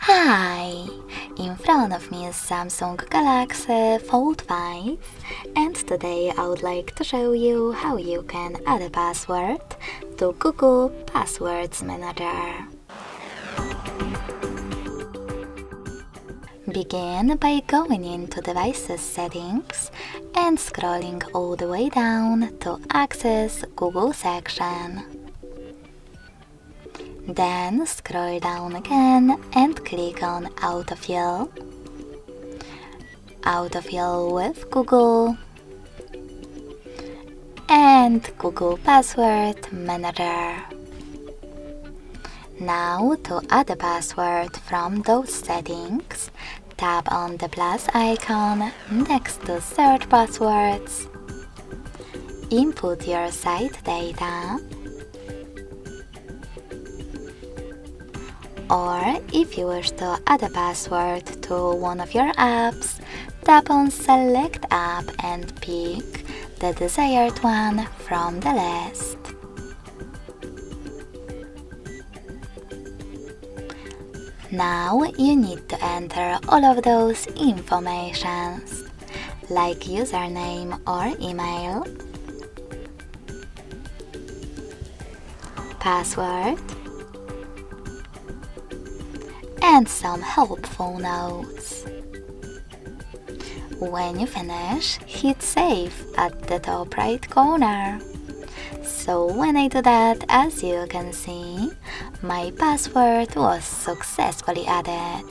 Hi! In front of me is Samsung Galaxy Fold5 and today I would like to show you how you can add a password to Google Passwords Manager. Begin by going into Devices Settings and scrolling all the way down to access Google section. Then scroll down again and click on Autofill. Autofill with Google and Google Password Manager. Now to add a password from those settings, tap on the plus icon next to Search Passwords. Input your site data. Or if you wish to add a password to one of your apps, tap on Select App and pick the desired one from the list. Now you need to enter all of those informations, like username or email, password, and some helpful notes. When you finish, hit save at the top right corner. So when I do that, as you can see, my password was successfully added.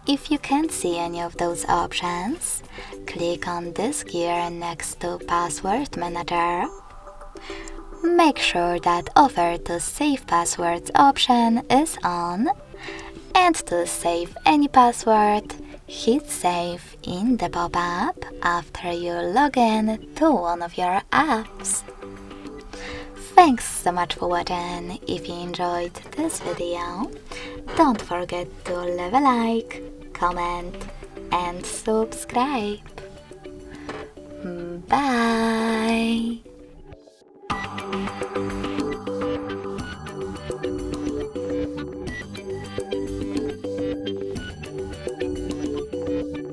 If you can't see any of those options, click on this gear next to Password Manager. Make sure that Offer to Save Passwords option is on, and to save any password, hit save in the pop-up after you log in to one of your apps. Thanks so much for watching. If you enjoyed this video, don't forget to leave a like, comment and subscribe. Bye!